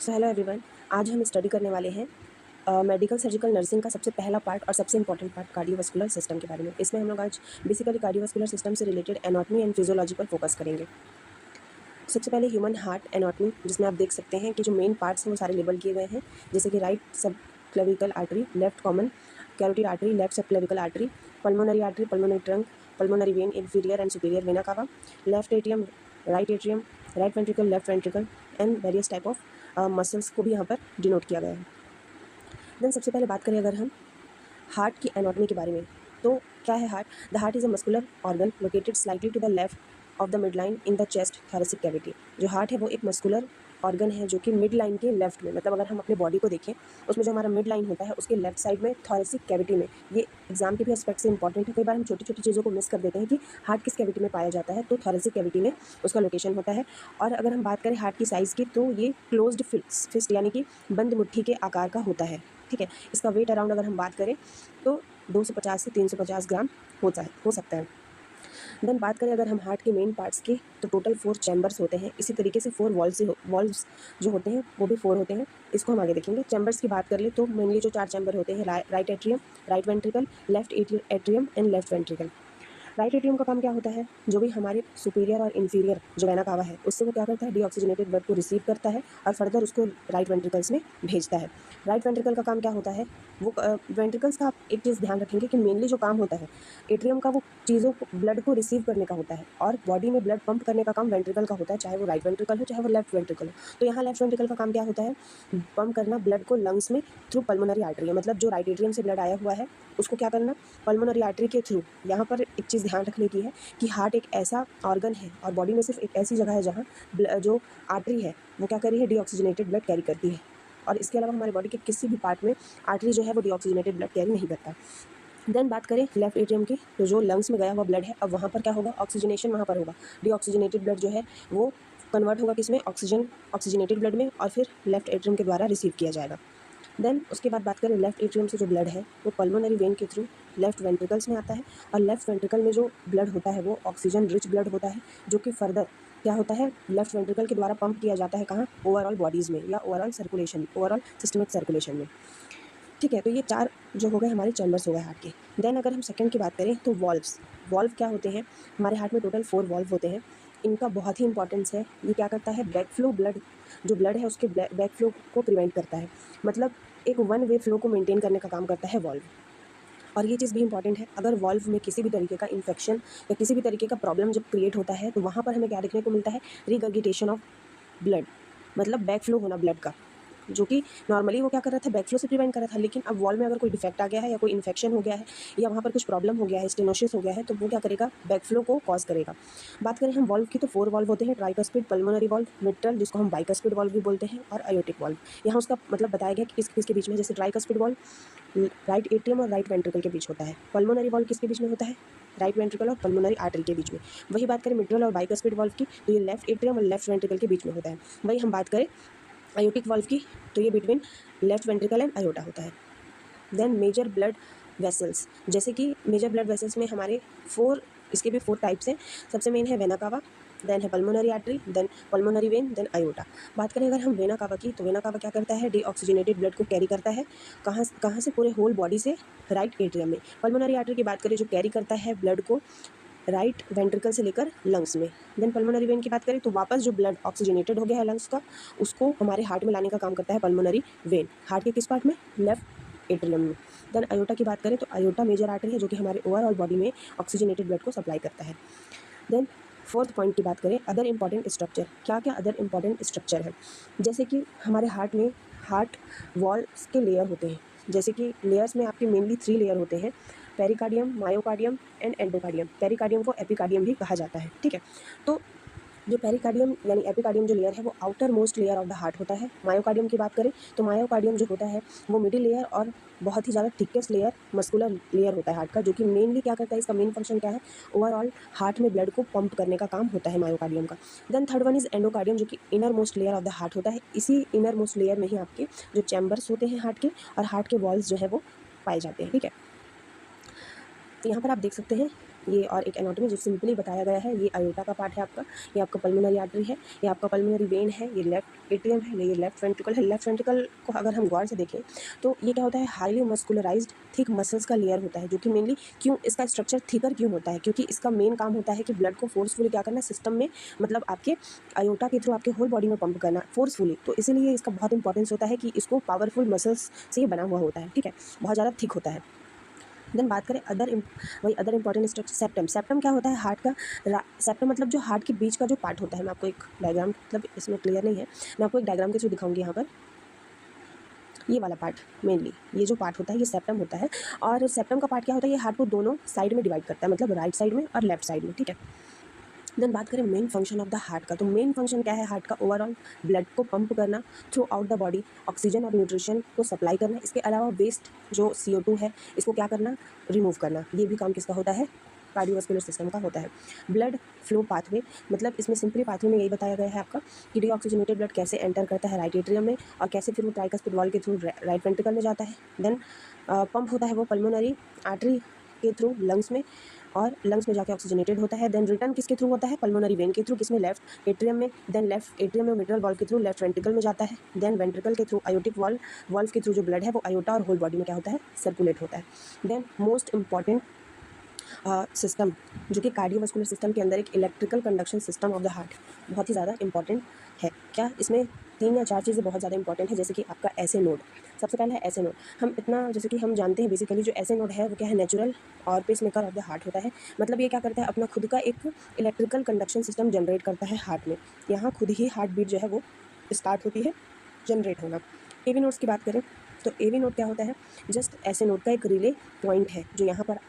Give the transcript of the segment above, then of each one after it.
So hello everyone, आज हम study करने वाले हैं मेडिकल सर्जिकल नर्सिंग का सबसे पहला पार्ट और सबसे इंपॉर्टेंट पार्ट कार्डियोवास्कुलर सिस्टम के बारे में। इसमें हम लोग आज बेसिकली कार्डियोवास्कुलर सिस्टम से रिलेटेड एनाटॉमी एंड फिजियोलॉजी पर फोकस करेंगे। सबसे पहले ह्यूमन हार्ट एनाटॉमी, जिसमें आप देख सकते हैं कि जो मेन पार्ट्स हैं वो सारे लेबल किए गए हैं, जैसे कि राइट सब clavicle artery, left common carotid artery, left सब clavicle artery, pulmonary artery, pulmonary trunk, pulmonary vein, inferior and superior vena cava, left atrium, right ventricle, left ventricle and various type of muscles को भी यहाँ पर denote किया गया है। Then सबसे पहले बात करें अगर हम हार्ट की एनाटॉमी के बारे में, तो क्या है heart? The heart is a muscular organ located slightly to the left of the mid line in the chest thoracic cavity. जो हार्ट है वो एक मस्कुलर ऑर्गन है जो कि मिड लाइन के लेफ्ट में, मतलब अगर हम अपने बॉडी को देखें उसमें जो हमारा मिड लाइन होता है उसके लेफ्ट साइड में थोरेसिक कैविटी में। ये एग्जाम के भी एस्पेक्ट से इंपॉर्टेंट है। कई बार हम छोटी छोटी चीज़ों को मिस कर देते हैं कि हार्ट किस कैविटी में पाया जाता है, तो थोरेसिक कैविटी में उसका लोकेशन होता है। और अगर हम बात करें हार्ट की साइज़ की, तो ये क्लोज्ड फिस्ट यानी कि बंद मुट्ठी के आकार का होता है। ठीक है, इसका वेट अराउंड अगर हम बात करें तो 250 से 350 ग्राम हो सकता है। देन बात करें अगर हम हार्ट के मेन पार्ट्स की, तो टोटल 4 चैम्बर्स होते हैं। इसी तरीके से 4 वॉल्व्स जो होते हैं वो भी 4 होते हैं। इसको हम आगे देखेंगे। चैम्बर्स की बात कर ले तो मेनली जो 4 चैम्बर होते हैं, right atrium, right ventricle, left atrium and left ventricle. Right atrium का काम क्या होता है? जो भी हमारे सुपीरियर और इन्फीरियर जो वेना कावा है उससे वो क्या करता है, डीऑक्सीजनेटेड ब्लड को रिसीव करता है और फर्दर उसको राइट वेंट्रिकल्स में भेजता है। राइट वेंट्रिकल का काम क्या होता है? वो वेंट्रिकल्स का आप एक चीज़ ध्यान रखेंगे कि मेनली जो काम होता है एट्रियम का, वो चीज़ों को ब्लड को रिसीव करने का होता है, और बॉडी में ब्लड पंप करने का काम वेंट्रिकल का होता है, चाहे वो राइट वेंट्रिकल हो चाहे वो लेफ्ट वेंट्रिकल हो। तो यहाँ लेफ्ट वेंट्रिकल का काम क्या होता है? पंप करना ब्लड को लंग्स में थ्रू पल्मोनरी आर्टरी, मतलब जो राइट एट्रियम से ब्लड आया हुआ है उसको क्या करना, पल्मोनरी आर्टरी के थ्रू। यहाँ पर एक चीज़ ध्यान रखने की है कि हार्ट एक ऐसा ऑर्गन है और बॉडी में सिर्फ एक ऐसी जगह है जहाँ जो आर्टरी है वो क्या कर रही है, डीऑक्सीजनेटेड ब्लड कैरी करती है। और इसके अलावा हमारे बॉडी के किसी भी पार्ट में आर्टरी जो है वो डीऑक्सीजनेटेड ब्लड कैरी नहीं करता। देन बात करें लेफ्ट एट्रियम की, तो जो लंग्स में गया हुआ ब्लड है, अब वहाँ पर क्या होगा, ऑक्सीजनेशन वहाँ पर होगा। डीऑक्सीजनेटेड ब्लड जो है वो कन्वर्ट होगा किसमें, ऑक्सीजनेटेड ब्लड में, और फिर लेफ्ट एट्रियम के द्वारा रिसीव किया जाएगा। देन उसके बाद बात करें लेफ्ट एट्रियम से जो ब्लड है वो पल्मोनरी वेन के थ्रू लेफ्ट वेंट्रिकल्स में आता है, और लेफ्ट वेंट्रिकल में जो ब्लड होता है वो ऑक्सीजन रिच ब्लड होता है, जो कि फर्दर क्या होता है, लेफ्ट वेंट्रिकल के द्वारा पंप किया जाता है कहाँ, ओवरऑल बॉडीज़ में या ओवरऑल सिस्टमिक सर्कुलेशन में। ठीक है, तो ये 4 जो हो गए हमारे चैम्बर्स हो गए हार्ट के। देन अगर हम सेकंड की बात करें तो वॉल्व क्या होते हैं? हमारे हार्ट में टोटल 4 वॉल्व होते हैं। इनका बहुत ही इंपॉर्टेंस है। ये क्या करता है, जो ब्लड है उसके बैक फ्लो को प्रिवेंट करता है, मतलब एक वन वे फ्लो को मेंटेन करने का काम करता है वॉल्व। और ये चीज़ भी इंपॉर्टेंट है, अगर वॉल्व में किसी भी तरीके का इन्फेक्शन या किसी भी तरीके का प्रॉब्लम जब क्रिएट होता है तो वहाँ पर हमें क्या देखने को मिलता है, रिगर्गिटेशन ऑफ ब्लड, मतलब बैक फ्लो होना ब्लड का, जो कि नॉर्मली वो क्या कर रहा था, बैक फ्लो से प्रिवेंट कर रहा था। लेकिन अब वॉल में अगर कोई डिफेक्ट आ गया है या कोई इन्फेक्शन हो गया है या वहाँ पर कुछ प्रॉब्लम हो गया है, स्टेनोसिस हो गया है, तो वो क्या करेगा, बैक फ्लो को कॉज करेगा। बात करें हम वॉल्व की, तो 4 वॉल्व होते हैं, ट्राइकस्पिड, पल्मोनरी वॉल्व, मिट्रल जिसको हम बाइकस्पिड वॉल्व भी बोलते हैं, और आयोटिक वॉल्व। यहाँ उसका मतलब बताया गया कि किसके बीच में, जैसे ट्राइकस्पिड वॉल्व राइट एट्रियम और राइट वेंट्रिकल के बीच होता है। पल्मोनरी वॉल्व किसके बीच में होता है, राइट वेंट्रिकल और पल्मोनरी आर्टरी के बीच में। वही बात करें मिट्रल और बाइकस्पिड वॉल्व की, तो ये लेफ्ट एट्रियम और लेफ्ट वेंट्रिकल के बीच में होता है। वही हम बात करें आयोटिक वॉल्व की, तो ये between left ventricle and iota होता है। देन मेजर ब्लड वेसल्स, जैसे कि मेजर ब्लड वेसल्स में हमारे 4, इसके भी 4 टाइप्स हैं। सबसे मेन है वेना कावा, देन है pulmonary artery, then pulmonary vein, then aorta. बात करें अगर हम वेना कावा की, तो वेना कावा क्या करता है, डीऑक्सीजनेटेड ब्लड को कैरी करता है कहाँ से, पूरे होल बॉडी से राइट एट्रियम में। पल्मोनरी आर्टरी की बात करें, जो कैरी करता है ब्लड को राइट वेंट्रिकल से लेकर लंग्स में। देन पल्मोनरी वेन की बात करें, तो वापस जो ब्लड ऑक्सीजनेटेड हो गया है लंग्स का, उसको हमारे हार्ट में लाने का काम करता है पल्मोनरी वेन, हार्ट के किस पार्ट में, लेफ्ट एट्रियम में। देन आयोटा की बात करें, तो आयोटा मेजर आर्टरी है जो कि हमारे ओवरऑल बॉडी में ऑक्सीजनेटेड ब्लड को सप्लाई करता है। देन फोर्थ पॉइंट की बात करें, अदर इंपॉर्टेंट स्ट्रक्चर, क्या क्या अदर इंपॉर्टेंट स्ट्रक्चर है, जैसे कि हमारे हार्ट में हार्ट वॉल्स के लेयर होते हैं। जैसे कि लेयर्स में आपके मेनली 3 लेयर होते हैं, pericardium, myocardium and endocardium. Pericardium को एपिकार्डियम भी कहा जाता है। ठीक है, तो जो पेरिकार्डियम यानी एपिकार्डियम जो लेयर है वो outer most layer of the heart होता है। मायोकार्डियम की बात करें, तो मायोकार्डियम जो होता है वो मिडिल लेयर और बहुत ही ज़्यादा थिकेस्ट लेयर मस्कुलर लेयर होता है हार्ट का, जो कि मेनली क्या करता है, इसका मेन फंक्शन क्या है, ओवरऑल हार्ट में ब्लड को पंप करने का काम होता है मायोकार्डियम का। Then third one is endocardium, जो कि innermost layer of the heart होता है। इसी इनर मोस्ट लेयर में ही आपके जो चैम्बर्स होते हैं हार्ट के, और हार्ट के वॉल्स जो है वो पाए जाते हैं। ठीक है, तो यहाँ पर आप देख सकते हैं ये और एक एनाटॉमी जो सिंपली बताया गया है। ये आयोटा का पार्ट है आपका, ये आपका पल्मोनरी आर्टरी है, ये आपका पल्मोनरी वेन है, ये लेफ्ट एट्रियम है, ये लेफ्ट वेंट्रिकल है। लेफ्ट वेंट्रिकल को अगर हम गौर से देखें तो ये क्या होता है, हाईली मस्कुलराइज्ड थिक मसल्स का लेयर होता है, जो कि मेनली क्यों इसका स्ट्रक्चर थिकर क्यों होता है, क्योंकि इसका मेन काम होता है कि ब्लड को फोर्सफुली क्या करना, सिस्टम में मतलब आपके आयोटा के थ्रू आपके होल बॉडी में पंप करना फोर्सफुली। तो इसीलिए इसका बहुत इंपॉर्टेंस होता है कि इसको पावरफुल मसल्स से बना हुआ होता है, ठीक है, बहुत ज़्यादा थिक होता है। देन बात करें other important structure, septum. Septum क्या होता है, हार्ट का सेप्टम मतलब जो हार्ट के बीच का जो पार्ट होता है। मैं आपको एक डायग्राम, मतलब इसमें क्लियर नहीं है, मैं आपको एक डायग्राम के थ्रू दिखाऊंगी। यहाँ पर ये वाला पार्ट, मेनली ये जो पार्ट होता है ये सेप्टम होता है। और सेप्टम का पार्ट क्या होता है, ये हार्ट को दोनों साइड में डिवाइड करता है, मतलब राइट साइड में और लेफ्ट साइड में, ठीक है। देन बात करें main function of the heart का, तो मेन फंक्शन क्या है हार्ट का, ओवरऑल ब्लड को पंप करना through out the body, oxygen और न्यूट्रिशन को सप्लाई करना। इसके अलावा वेस्ट जो CO2 है इसको क्या करना, रिमूव करना। ये भी काम किसका होता है, कार्डियोवास्कुलर सिस्टम का होता है। ब्लड फ्लो पाथवे, मतलब इसमें सिंपली पाथवे में यही बताया गया है आपका कि डीऑक्सीजनेटेड ब्लड कैसे एंटर करता है राइट एट्रियम में, और कैसे फिर वो ट्राइकस्पिड वॉल के थ्रू राइट वेंट्रिकल में जाता है। देन पंप होता है वो पल्मोनरी आर्टरी के थ्रू लंग्स में, और लंग्स में जाके ऑक्सीजनेटेड होता है। देन रिटर्न किसके थ्रू होता है, पल्मोनरी वेन के थ्रू, किसमें, लेफ्ट एट्रियम में। देन लेफ्ट एट्रियम में मिट्रल वॉल्व के थ्रू लेफ्ट वेंट्रिकल में जाता है। देन वेंट्रिकल के थ्रू आयोटिक वॉल्व के थ्रू जो ब्लड है वो आयोटा और होल बॉडी में क्या होता है, सर्कुलेट होता है। देन मोस्ट इंपॉर्टेंट सिस्टम जो कि कार्डियोवास्कुलर सिस्टम के अंदर एक electrical conduction system of the heart, बहुत ही ज़्यादा इंपॉर्टेंट है। क्या इसमें 3 या 4 चीज़ें बहुत ज़्यादा इंपॉर्टेंट है, जैसे कि आपका ऐसे नोड। सबसे पहला है ऐसे नोड। हम इतना जैसे कि हम जानते हैं बेसिकली जो ऐसे नोड है वो क्या है, नेचुरल और pacemaker of the heart होता है। मतलब ये क्या करता है, अपना खुद का एक इलेक्ट्रिकल कंडक्शन सिस्टम जनरेट करता है हार्ट में। यहाँ खुद ही हार्ट बीट जो है वो स्टार्ट होती है जनरेट होना। AV नोड्स की बात करें तो AV नोड क्या होता है, जस्ट ऐसे नोड का एक रिले पॉइंट है जो यहाँ पर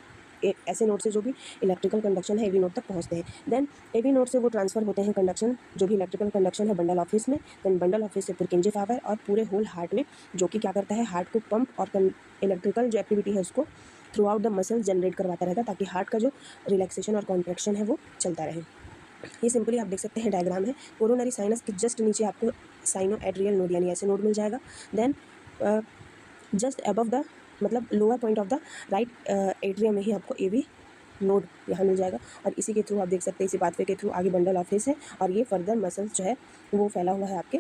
एक ऐसे नोड से जो भी इलेक्ट्रिकल कंडक्शन है AV नोड तक पहुँचते हैं। देन AV नोड से वो ट्रांसफर होते हैं कंडक्शन, जो भी इलेक्ट्रिकल कंडक्शन है बंडल ऑफिस में। देन बंडल ऑफिस से पुरकिंजे फाइबर और पूरे होल हार्ट में, जो कि क्या करता है, हार्ट को पंप और इलेक्ट्रिकल जो एक्टिविटी है उसको through out the muscles generate करवाता रहता है, ताकि हार्ट का जो रिलैक्सेशन और कॉन्ट्रैक्शन है वो चलता रहे। ये सिंपली आप देख सकते हैं डायग्राम है। कोरोनरी साइनस के जस्ट नीचे आपको साइनो एड्रियल नोड यानी ऐसे नोड मिल जाएगा। देन जस्ट अबव द, मतलब lower point of the right atrium में ही आपको AV नोड यहाँ मिल जाएगा। और इसी के थ्रू आप देख सकते हैं, इसी पाथवे के थ्रू आगे बंडल ऑफिस है, और ये फर्दर मसल्स जो है वो फैला हुआ है आपके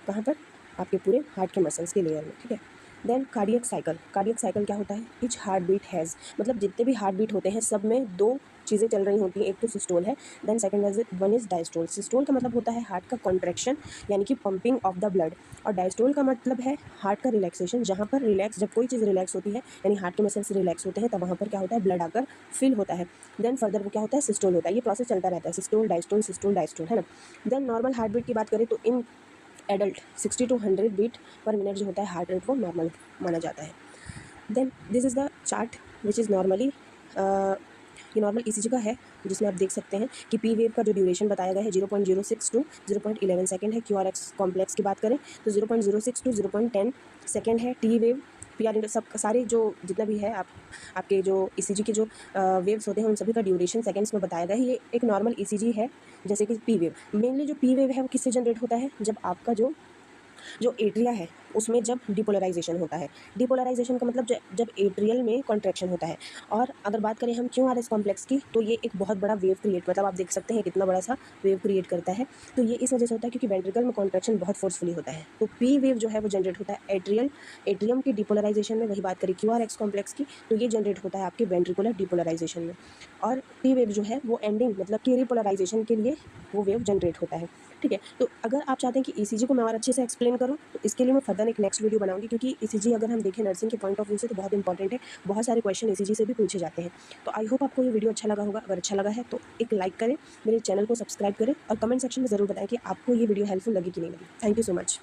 कहाँ पर, आपके पूरे हार्ट के मसल्स के लेयर में, ठीक है। Then cardiac cycle. Cardiac cycle क्या होता है, ईच हार्ट बीट हैज़, मतलब जितने भी हार्ट बीट होते हैं सब में 2 चीज़ें चल रही होती हैं, एक तो सिस्टोल है, then second one is diastole. Systole का मतलब होता है हार्ट का कॉन्ट्रैक्शन यानी कि पंपिंग ऑफ द ब्लड, और डायस्टोल का मतलब है हार्ट का रिलैक्सेशन, जहाँ पर रिलैक्स, जब कोई चीज़ रिलैक्स होती है यानी हार्ट के मसल्स रिलैक्स होते हैं तब वहाँ पर क्या होता है, ब्लड आकर फिल होता है। देन फर्दर वो क्या होता है, सिस्टोल होता है। ये प्रोसेस चलता रहता है, सिस्टोल डायस्टोल है ना। देन नॉर्मल हार्ट बीट की बात करें तो in adult 60 to 100 beat per minute जो होता है हार्ट रेट वो नॉर्मल माना जाता है। Then this is the chart which is normally, ये नॉर्मल ECG का है, जिसमें आप देख सकते हैं कि P वेव का जो ड्यूरेशन बताया गया है 0.06 to 0.11 सेकेंड है। QRX कॉम्प्लेक्स की बात करें तो 0.06 to 0.10 सेकेंड है। T वेव, PR सब सारे जो जितना भी है आपके जो ECG के जो वेव्स होते हैं उन सभी का ड्यूरेशन सेकंड्स में बताया गया है। ये एक नॉर्मल ECG है। जैसे कि P वेव, मेनली जो P वेव है वो किससे जनरेट होता है, जब आपका जो एट्रिया है उसमें जब डिपोलराइजेशन होता है। डिपोलराइजेशन का मतलब जब एट्रियल में कॉन्ट्रैक्शन होता है। और अगर बात करें हम QRS कॉम्प्लेक्स की तो ये एक बहुत बड़ा वेव क्रिएट, मतलब आप देख सकते हैं कितना बड़ा सा वेव क्रिएट करता है। तो ये इस वजह से होता है क्योंकि वेंट्रिकल में कॉन्ट्रैक्शन बहुत फोर्सफुली होता है। तो P वेव जो है वो जनरेट होता है एट्रियम की डिपोलराइजेशन में। वही बात करें QRX कॉम्प्लेक्स की तो ये जनरेट होता है आपके वेंट्रिकुलर डिपोलराइजेशन में। और T वेव जो है वो एंडिंग, मतलब कि रिपोलराइजेशन के लिए वो वेव जनरेट होता है, ठीक है। तो अगर आप चाहते हैं कि ECG को मैं और अच्छे से एक्सप्लेन करूँ तो इसके लिए मैं फर्दर एक नेक्स्ट वीडियो बनाऊंगी, क्योंकि ECG अगर हम देखें नर्सिंग के पॉइंट ऑफ व्यू से तो बहुत इंपॉर्टेंट है। बहुत सारे क्वेश्चन ECG से भी पूछे जाते हैं। तो आई होप आपको ये वीडियो अच्छा लगा होगा। अगर अच्छा लगा है तो एक लाइक करें, मेरे चैनल को सब्सक्राइब करें और कमेंट सेक्शन में ज़रूर बताएं कि आपको ये वीडियो हेल्पफुल लगी कि नहीं लगी। Thank you so much.